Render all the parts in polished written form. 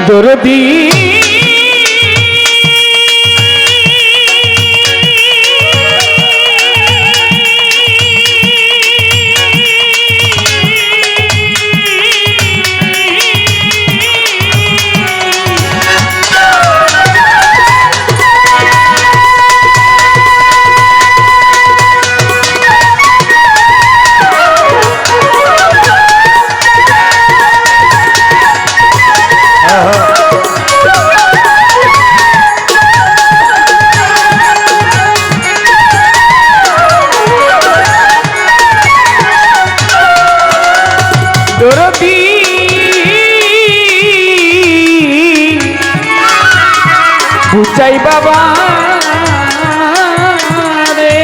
দরদি দরদি বুঝাই বাবা রে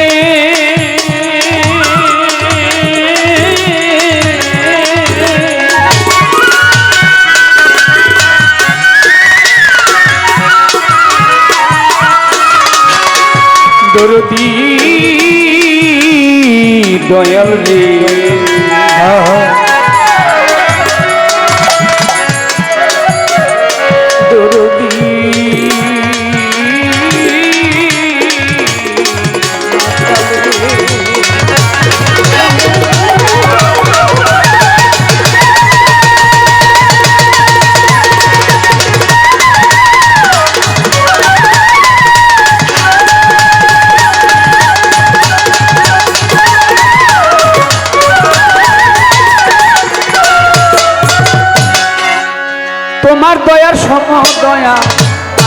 দরদি দয়াল রে তোমার দয়ার সমদয়া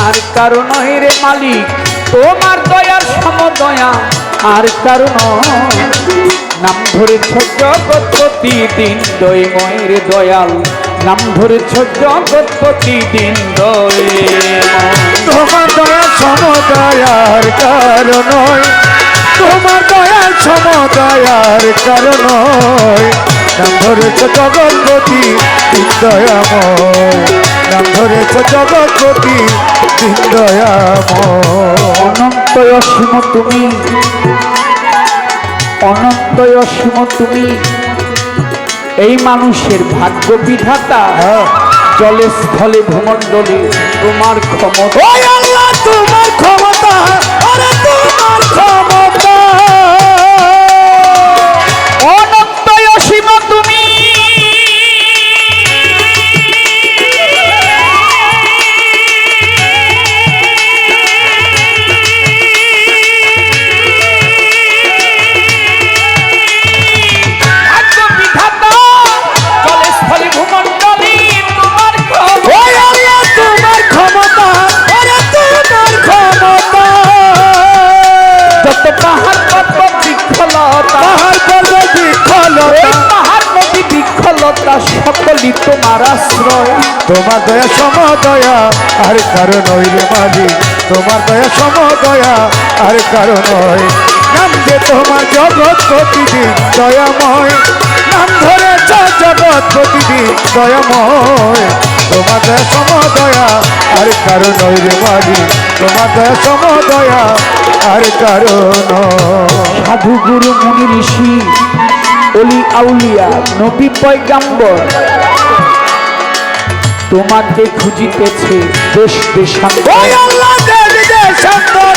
আর কারণ রে মালিক, তোমার দয়ার সমদয়া আর কারণ নাম ধরেছ জগৎপতি দিন দয়ময় রে দয়াল, নাম ধরেছ জগৎপতি দিন দয়ময়। তোমার দয়ার সমদয়ার কারণ, তোমার দয়ার সমদয়ার কারণ নাম ধরেছ জগৎপতি দিন দয়াময়, নাম ধরেছ জগৎপতি দিন দয়াময়। অনন্ত অসীম তুমি, অনন্ত অসীম তুমি, এই মানুষের ভাগ্য বিধাতা, জলে স্থলে ভূমণ্ডলে তোমার ক্ষমতা। আল্লাহ তোমার ক্ষমতা, আরে তোমার ক্ষমতা, অনন্ত অসীম তুমি, সকলই তোমার আশ্রয়। তোমার দয়া সমদয়া আর কারণ রে মালিক, তোমার দয়া সমদয়া আর কারণ, নাম যে তোমার জগৎ প্রতিদিন দয়াময়, নাম ধরেছ জগৎ প্রতিদিন দয়াময়। তোমার দয়া সমদয়া আর কারণ রে মালিক, তোমার দয়া সমদয়া আর কারণ। সাধু গুরু মুনি ঋষি অলি আউলিয়া নবী পয়গাম্বর তোমাকে খুঁজিতেছে দেশ দেশান্তর। আল্লাহ দেশ দেশান্তর,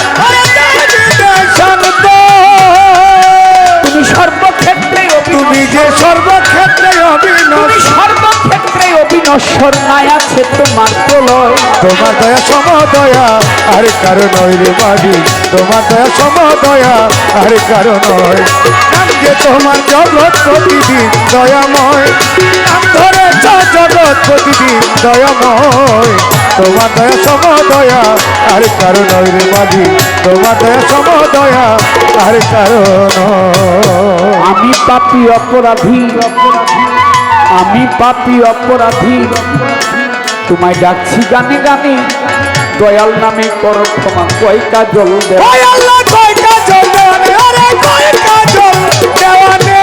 তুমি সর্বক্ষেত্রে, তুমি যে সর্বক্ষেত্রে অবিনশ্বর, সর্বক্ষেত্রে অবিনশ্বর, নাই আছে তোমার প্রলয়। তোমার দয়া সমদয়া আর কারণ রে মালিক, তোমার দয়া সমদয়া আর কারণ, নাম যে তোমার জগৎ প্রতিদিন দয়াময়, নাম ধরেছ জগৎ প্রতিদিন দয়াময়। তোমার দয়া সমদয়া আর কারণ রে মালিক, তোমার দয়া সমদয়া আর কারণ। আমি পাপী অপরাধী, আমি পাপী অপরাধী, তোমায় ডাকছি গানে গানে, দয়াল নামে করো ক্ষমা, কয় কাজল দেওয়া। আল্লাহ কয় কাজল দেওয়ানে, আরে কয় কাজল দেওয়ানে,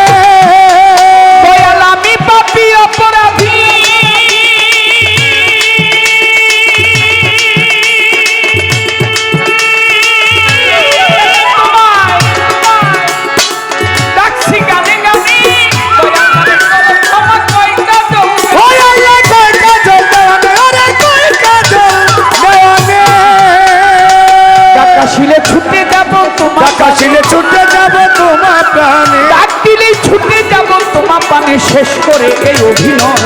দয়াল আমি পাপী অপরাধী, শেষ করে এই অভিনয়।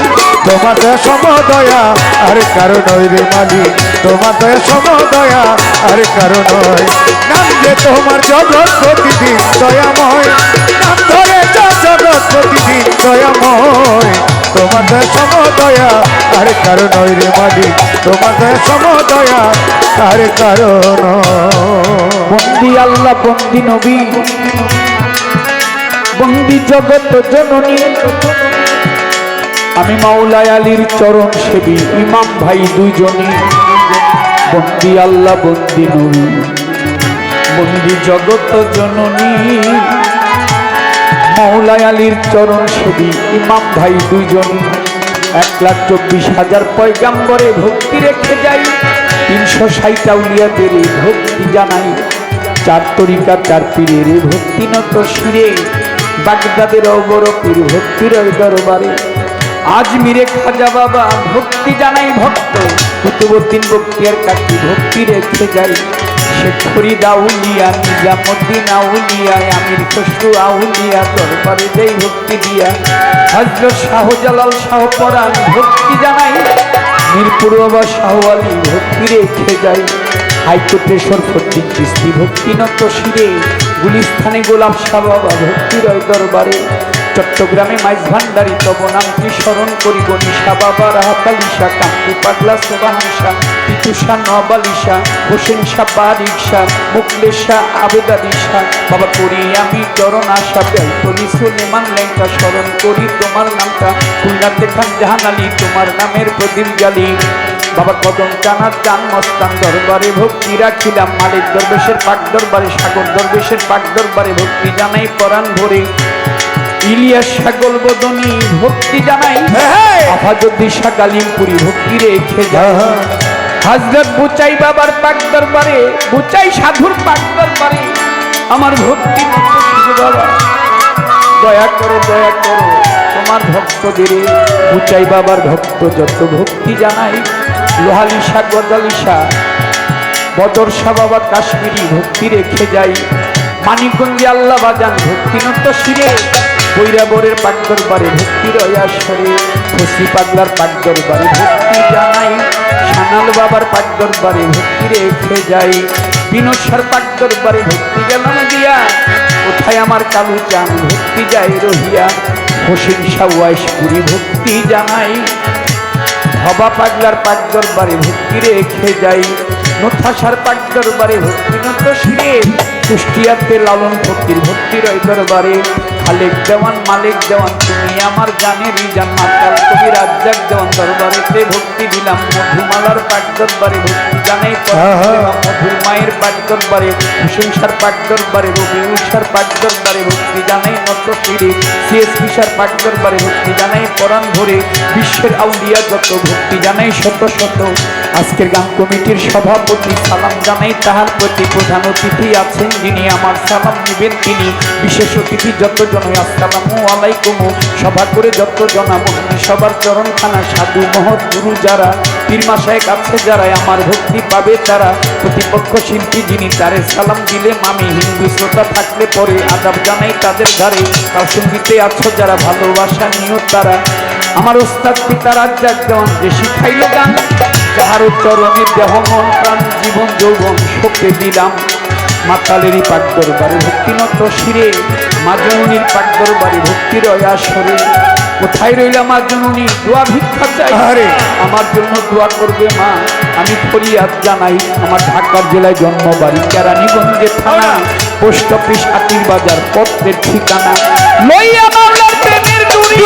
তোমার দয়া সমদয়া আর কারো নয় রে মালিক, তোমার দয়া সমদয়া আর কারো নয়। নাম যে তোমার জগৎ প্রতিদিন দয়াময়, নাম ধরে জগৎ প্রতিদিন দয়াময়। তোমার দয়া সমদয়া আর কারো নয় রে মালিক, তোমার দয়া সমদয়া আর কারো নয়। বন্দি আল্লাহ, বন্দি নবী, বন্দি জগৎ জননী, আমি মাওলায় আলীর চরণ সেবী, ইমাম ভাই দুইজনই। বন্দি আল্লাহ, বন্দি নবী, বন্দি জগৎ জননী, মাওলায় আলীর চরণ সেবী, ইমাম ভাই দুইজনই। 1,24,000 পয়গাম্বরে ভক্তি রেখে যাই, 360 আউলিয়াদের ভক্তি জানাই। 4 তরিকা 4 পীরের ভক্তি নত শিরে, বাগদাদের অবর পীর ভক্তির দরবারে। আজমিরে খাজা বাবা ভক্তি জানাই ভক্ত, কুতুবউদ্দিন বখতিয়ার কাকি ভক্তি রেখে যাই। শেখ ফরিদ আউলিয়া, নিজামুদ্দিন আউলিয়া, আমির খসরু আউলিয়া দরবারে দেই ভক্তি দিয়া। হযরত শাহজালাল শাহ পরাণ ভক্তি জানাই, মিরপুর বাবা শাহ আলী ভক্তি রেখে যাই। হাইকোর্টে শরফুদ্দিন চিশতি ভক্তি নত শিরে, গুলিস্তানে গোলাপ শাহ বাবা ভক্তির দরবারে। চট্টগ্রামে মাইজ ভান্ডারী তব নামটি স্মরণ করি, গণিশা বাবা রাহাতালিশা, কান্তি পাগলা সোবাহানশা, তিতুষা নবালিশা, হোসেন শাহ বারিকশা, মুকলেশা আবেদাদিশা, বাবা করি আমি চরণ আশা, বেলতলি সুলেমান লেঙ্কা স্মরণ করি তোমার নামটা। খুলনাতে খান জাহান আলী তোমার নামের প্রদীপ জ্বালি। বাবা কদম টানা চান মস্তান দরবারে ভক্তি রাখিলাম, মালিক দরবেশের পাক দরবারে, সাগর দরবেশের পাক দরবারে ভক্তি জানাই পরাণ ভরে। ইলিয়াস ছাগল বদনী ভক্তি জানাই, আফাজুদ্দিশা কালিমপুরি ভক্তি রেখে যায়। হযরত বুচাই বাবার পাক দরবারে, বুচাই সাধুর পাক দরবারে আমার ভক্তি বাবা, দয়া করো দয়া করো তোমার ভক্তদের। বুচাই বাবার ভক্ত যত ভক্তি জানাই, লোহালিশা গজালিশা বদরশা বাবা কাশ্মীরি ভক্তি রেখে যাই। মানিকগঞ্জে আল্লাহ বাজান ভক্তি নত শিরে, বৈরাবরের পাক দরবারে ভক্তি রয়াসরে, ফসি পাগলার পাক দরবারে ভক্তি জানাই। সানাল বাবার পাক দরবারে ভক্তি রেখে যাই। বিনসার পাক দরবারে ভক্তি গেলাম দিয়া, কোথায় আমার কালু চান ভক্তি যায় রহিয়া। হোসেন শাহ ওয়াইশপুরি ভক্তি জানাই, হবা পাগলার পাক দরবারে ভক্তি রেখে যাই। নথাসার পাক দরবারে ভক্তি নত শিরে, কুষ্টিয়াতে লালন ফকির ভক্তি রয় দরবারে। খালেক দেওয়ান মালিক দেওয়ান তুমি আমার জানেরই জান, মাতাল কবি রাজ্জাক দেওয়ান দরবারেতে ভক্তি দিলাম। মধুমালার পাক দরবারে ভক্তি জানাই, মধুর মায়ের পাক দরবারে, হুসেন শাহর পাক দরবারে, রবিউল শাহর পাক দরবারে ভক্তি জানাই নত শিরে। সিএসপি শাহর পাক দরবারে ভক্তি জানাই পরাণ ভরে। বিশ্বের আউলিয়া যত ভক্তি জানাই শত শত। আজকের গান কমিটির সভাপতি সালাম জানাই তাহার প্রতি, প্রধান অতিথি আছেন যিনি আমার সালাম নিবেন তিনি। বিশেষ অতিথি যত জন আসসালামু আলাইকুম, সভা করে যত জনা মহিনী সবার চরণখানা, সাধু মহৎ গুরু যারা, পীর মাশায়েখ আছে যারা, আমার ভক্তি পাবে তারা। প্রতিপক্ষ শিল্পী যিনি তারে সালাম দিলে মামি, হিন্দু শ্রোতা থাকলে পরে আদাব জানাই তাদের ধারে। তার সঙ্গীতে আছো যারা ভালোবাসা নিও তারা, আমার ওস্তাদ পিতা রাজ্জাক দেওয়ান যে শিখাইল গান, যাহারও চরণে দেহ মন প্রাণ জীবন যৌবন শোকে দিলাম। মাতালেরই পাক দরবারে ভক্তি নত শিরে, মা জননীর পাক দরবারে ভক্তি রয়াসরে। কোথায় রইলা মা জননী, দোয়া ভিক্ষা চাই, আমার জন্য দোয়া করবে মা। আমি ফরিয়াদ জানাই, আমার ঢাকা জেলায় জন্ম, বাড়ি কেরানীগঞ্জে থানা, পোস্ট অফিস হাতির বাজার, পত্রের ঠিকানা। লইয়া মাওলার প্রেমের দুরি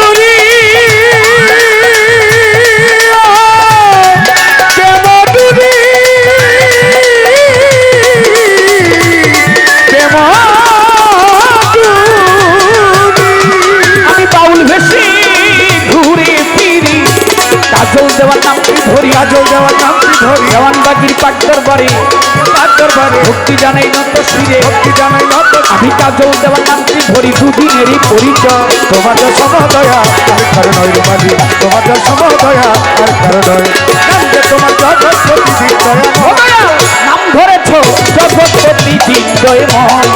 কাজল দেওয়ার নামটি ধরি, কাজল দেওয়ার নামটি ধরি, দেওয়ান বাগির পাক দরবারে, পাক দরবারে ভক্তি জানাই নত শিরে, ভক্তি জানাই নত। আমি কাজল দেওয়ার নামটি ধরি, দুদিনেরই পরিচয়। তোমার যা সমদয়া আর কারো নয় রে মাঝি, তোমার যা সমদয়া আর কারো নয়। নাম যে তোমার জগৎ প্রতিদিন দয়াময়, নাম ধরেছ জগৎ প্রতিদিন দয়াময়,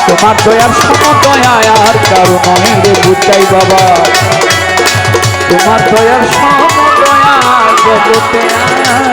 তোমার দয়ার সমদয়া আর কারো নয় রে বুচাই বাবা। তোমার দয়ার সম দয়া জগতে আর